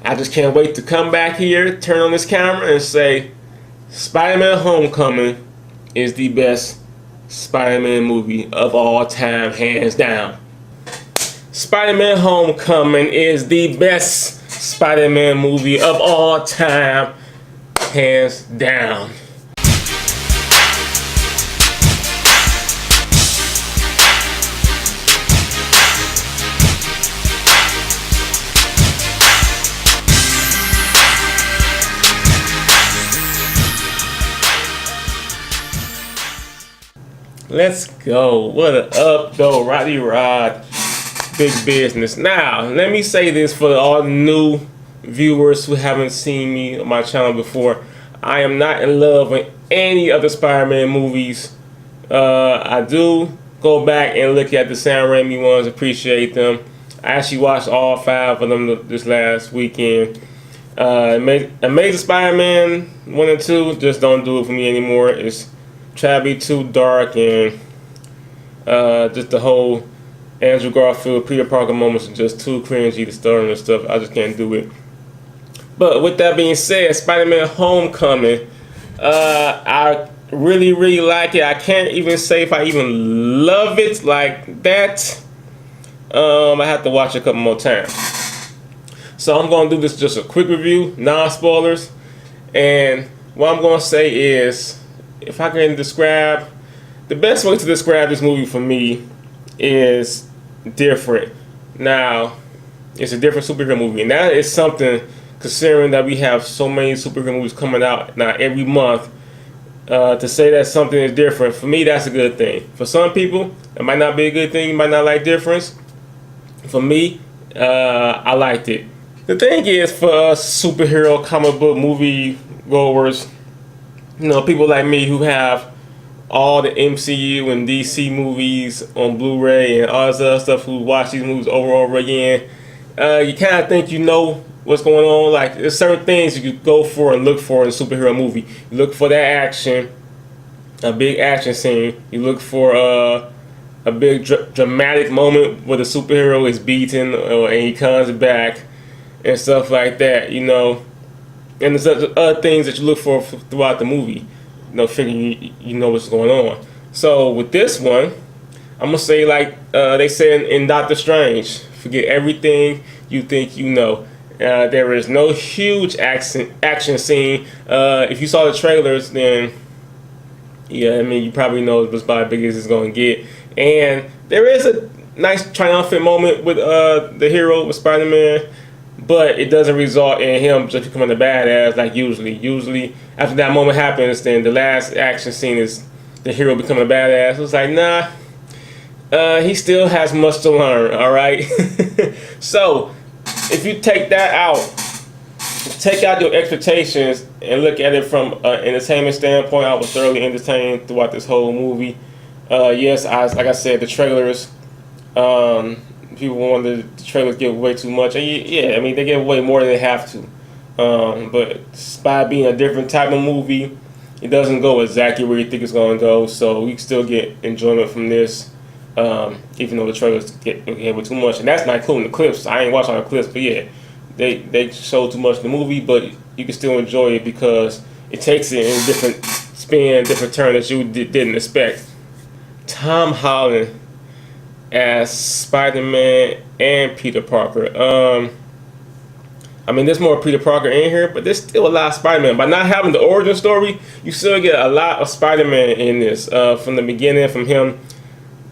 I just can't wait to come back here, turn on this camera, and say Spider-Man Homecoming is the best Spider-Man movie of all time, hands down. Spider-Man Homecoming is the best Spider-Man movie of all time, hands down. Let's go. What up, though, Roddy Rod? Big business. Now, let me say this for all the new viewers who haven't seen me on my channel before. I am not in love with any of the Spider-Man movies. I do go back and look at the Sam Raimi ones, appreciate them. I actually watched all 5 of them this last weekend. Amazing Spider-Man 1 and 2 just don't do it for me anymore. It's try to be too dark, and just the whole Andrew Garfield, Peter Parker moments are just too cringy to start and stuff. I just can't do it. But with that being said, Spider-Man Homecoming, I really like it. I can't even say if I even love it like that. I have to watch it a couple more times. So I'm going to do this just a quick review, non-spoilers. And what I'm going to say is, if I can describe, the best way to describe this movie for me is different. Now, it's a different superhero movie, and that is something, considering that we have so many superhero movies coming out now every month. To say that something is different, for me, that's a good thing. For some people, it might not be a good thing. You might not like difference. For me, I liked it. The thing is, for us superhero comic book movie goers, you know, people like me who have all the MCU and DC movies on Blu-ray and all this other stuff, who watch these movies over and over again, you kind of think you know what's going on. Like, there's certain things you could go for and look for in a superhero movie. You look for that action, a big action scene. You look for a big dramatic moment where the superhero is beaten and he comes back and stuff like that, you know. And there's other things that you look for throughout the movie, you know, figuring you know what's going on. So with this one, I'm going to say like they said in Doctor Strange, forget everything you think you know. There is no huge action scene. If you saw the trailers, then yeah, I mean, you probably know it's about as big as it's going to get. And there is a nice triumphant moment with the hero, with Spider-Man. But it doesn't result in him just becoming a badass like usually. Usually, after that moment happens, then the last action scene is the hero becoming a badass. It's like, nah, he still has much to learn, all right? So, if you take that out, take out your expectations and look at it from an entertainment standpoint, I was thoroughly entertained throughout this whole movie. Yes, like I said, the trailers, people wanted the trailers give away too much. And yeah, I mean, they give away more than they have to. But by being a different type of movie, it doesn't go exactly where you think it's going to go. So we can still get enjoyment from this, even though the trailers get away too much. And that's not including the clips. I ain't watching the clips, but yeah, they show too much in the movie, but you can still enjoy it because it takes it in a different spin, different turn that you didn't expect. Tom Holland as Spider-Man and Peter Parker. I mean, there's more Peter Parker in here, but there's still a lot of Spider-Man. By not having the origin story, you still get a lot of Spider-Man in this. From the beginning, from him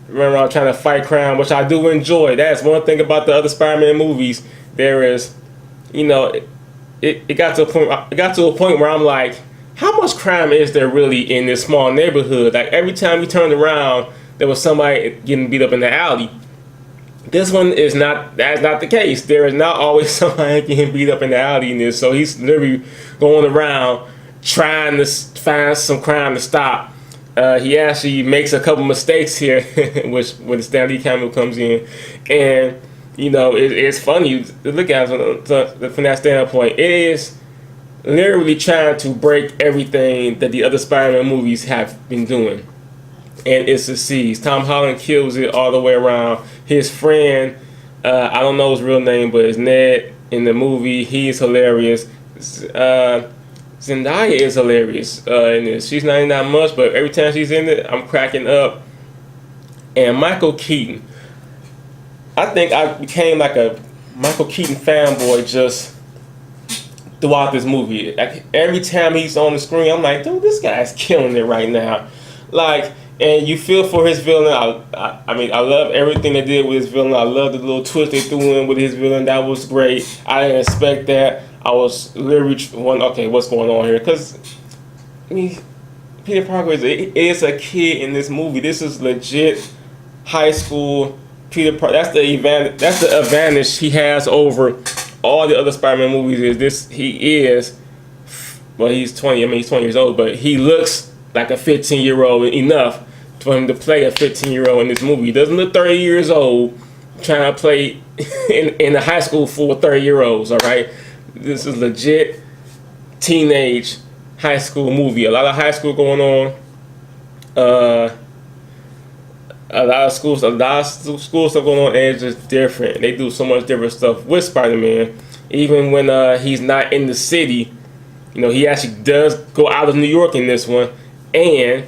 running around trying to fight crime, which I do enjoy. That's one thing about the other Spider-Man movies. There is, you know, it got to a point where I'm like, how much crime is there really in this small neighborhood? Like, every time you turned around, there was somebody getting beat up in the alley. This one is not. That's not the case. There is not always somebody getting beat up in the alley in this. So he's literally going around trying to find some crime to stop. He actually makes a couple mistakes here, which when the Stan Lee cameo comes in, and you know it's funny to look at it from that standpoint. It is literally trying to break everything that the other Spider-Man movies have been doing. And it succeeds. Tom Holland kills it all the way around. His friend, I don't know his real name, but it's Ned. in the movie. He's hilarious. Zendaya is hilarious in this. She's not in that much, but every time she's in it, I'm cracking up. And Michael Keaton. I think I became like a Michael Keaton fanboy just throughout this movie. Like, every time he's on the screen, I'm like, dude, this guy's killing it right now. Like, and you feel for his villain. I mean, I love everything they did with his villain. I love the little twist they threw in with his villain. That was great. I didn't expect that. I was literally wondering, okay, what's going on here? Because, I mean, Peter Parker is a kid in this movie. This is legit high school Peter Parker. That's the advantage he has over all the other Spider-Man movies. Well, he's 20. I mean, he's 20 years old, but he looks like a 15-year-old enough for him to play a 15-year-old in this movie. He doesn't look 30 years old trying to play in a high school full of 30-year-olds, all right? This is legit teenage high school movie. A lot of high school going on. A lot of school stuff going on, and it's just different. They do so much different stuff with Spider-Man. Even when he's not in the city, you know, he actually does go out of New York in this one, and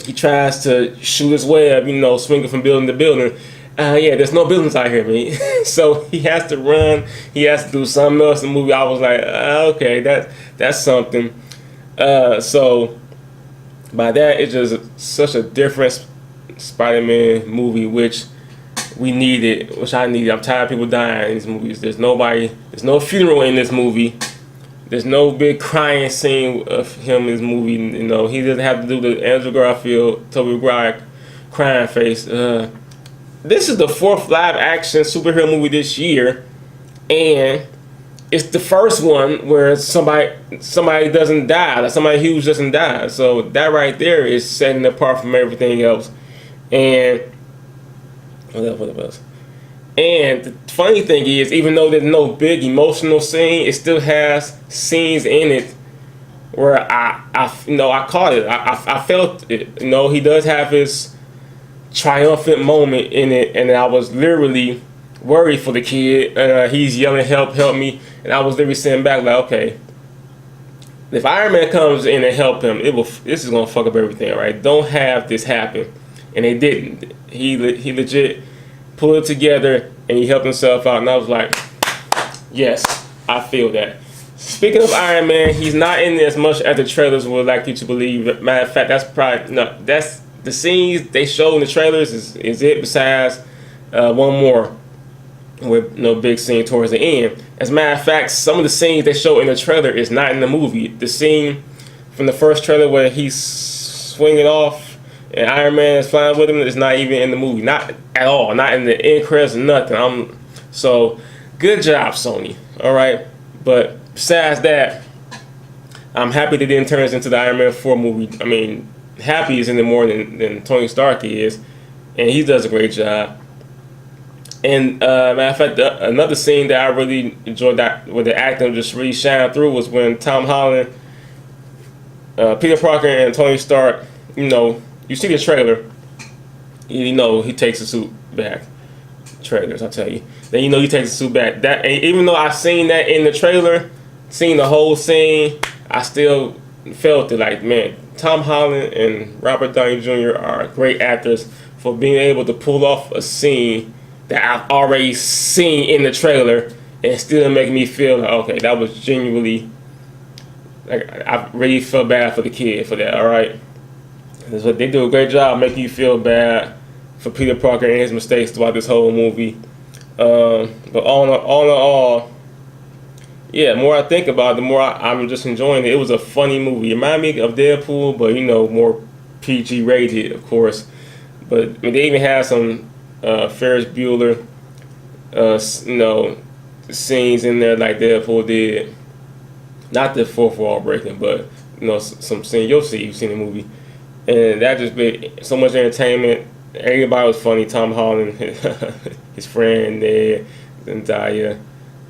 he tries to shoot his web, you know, swinging from building to building. Yeah, there's no buildings out here, man. So he has to run. He has to do something else in the movie. I was like, okay, that's something. So by that, it's just such a different Spider-Man movie, which we needed, which I needed. I'm tired of people dying in these movies. There's no funeral in this movie. There's no big crying scene of him in this movie. You know, he doesn't have to do the Andrew Garfield, Tobey Maguire crying face. This is the 4th live-action superhero movie this year, and it's the first one where somebody doesn't die, like somebody huge doesn't die. So that right there is setting it apart from everything else. And what else? And the funny thing is, even though there's no big emotional scene, it still has scenes in it where I caught it. I felt it. You know, he does have his triumphant moment in it, and I was literally worried for the kid. He's yelling, help me, and I was literally sitting back like, okay, if Iron Man comes in and help him, this is gonna fuck up everything, right? Don't have this happen. And they didn't. He legit pulled it together, and he helped himself out, and I was like, yes, I feel that. Speaking of Iron Man, he's not in there as much as the trailers would like you to believe. Matter of fact, that's the scenes they show in the trailers is it, besides one more with no big scene towards the end. As a matter of fact, some of the scenes they show in the trailer is not in the movie. The scene from the first trailer where he's swinging off and Iron Man is flying with him is not even in the movie. Not at all. Not in the end credits or nothing. So, good job, Sony. All right. But besides that, I'm happy they didn't turn this into the Iron Man 4 movie. I mean, happy is in it more than Tony Stark is. And he does a great job. And matter of fact, another scene that I really enjoyed where the acting just really shined through was when Tom Holland, Peter Parker, and Tony Stark, you know, you see the trailer, you know he takes the suit back. Trailers, I tell you. Then you know he takes the suit back. That, and even though I seen that in the trailer, seen the whole scene, I still felt it. Like, man, Tom Holland and Robert Downey Jr. are great actors for being able to pull off a scene that I've already seen in the trailer and still make me feel like, okay, that was genuinely, like, I really felt bad for the kid for that. All right. So they do a great job making you feel bad for Peter Parker and his mistakes throughout this whole movie. But all in all, yeah, the more I think about it, the more I'm just enjoying it. It was a funny movie. It reminded me of Deadpool, but, you know, more PG rated, of course. But I mean, they even had some Ferris Bueller, you know, scenes in there like Deadpool did. Not the fourth wall breaking, but, you know, some scene you've seen the movie. And that just made so much entertainment. Everybody was funny. Tom Holland, his friend there, Zendaya,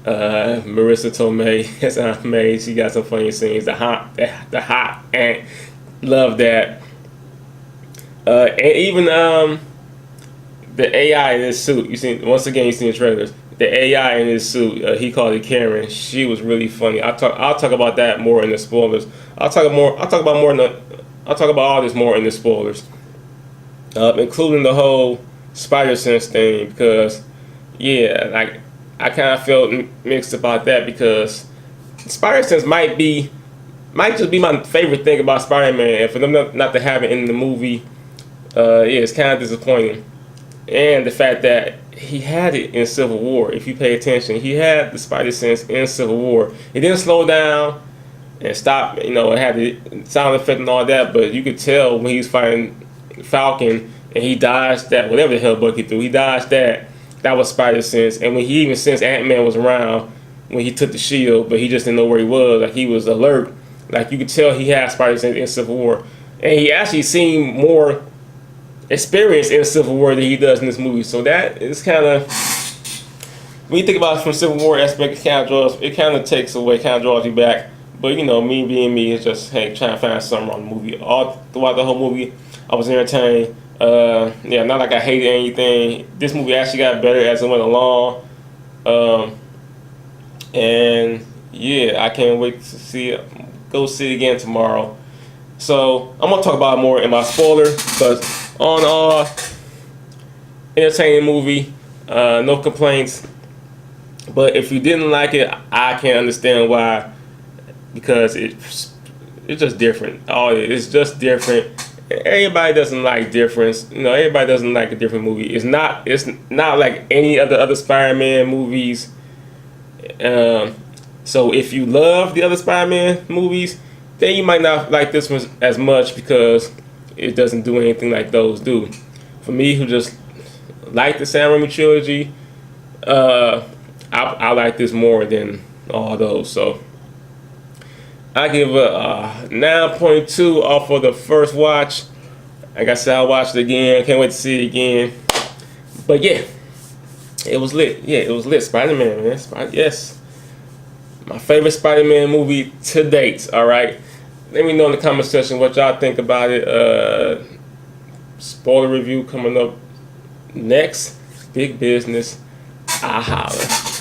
Marissa Tomei as Aunt May. She got some funny scenes. The hot aunt, love that. And even the AI in this suit. You seen the trailers. the AI in his suit, he called it Karen. She was really funny. I'll talk about that more in the spoilers. I'll talk about all this more in the spoilers, including the whole Spider Sense thing, because yeah, like I kind of felt mixed about that, because Spider Sense might just be my favorite thing about Spider-Man, and for them not to have it in the movie, yeah, it's kind of disappointing. And the fact that he had it in Civil War, if you pay attention, he had the Spider Sense in Civil War. It didn't slow down and stop, it had the sound effect and all that, but you could tell when he was fighting Falcon and he dodged that, whatever the hell Bucky threw, he dodged that. That was Spider Sense. And when he even sensed Ant-Man was around, when he took the shield, but he just didn't know where he was, like he was alert. Like you could tell he had Spider Sense in Civil War. And he actually seemed more experience in Civil War than he does in this movie. So that is kind of, when you think about it from Civil War aspect, it kind of takes away, kind of draws you back. But me being me, it's just, hey, trying to find something wrong in the movie. All throughout the whole movie, I was entertained. Yeah, not like I hated anything. This movie actually got better as it went along. And yeah, I can't wait to see it. Go see it again tomorrow. So I'm gonna talk about it more in my spoiler, but on all, entertaining movie, no complaints. But if you didn't like it, I can't understand why, because it's just different. It's just different. Everybody doesn't like difference. Everybody doesn't like a different movie. It's not like any of the other Spider-Man movies. So if you love the other Spider-Man movies, then you might not like this one as much, because it doesn't do anything like those do. For me, who just like the Sam Raimi trilogy, I like this more than all those. So I give a 9.2 off of the first watch. Like I said, I'll watch it again. Can't wait to see it again. But yeah, it was lit. Yeah, it was lit. Spider-Man, man. Yes. My favorite Spider-Man movie to date. All right. Let me know in the comment section what y'all think about it. Spoiler review coming up next. Big business. I holla.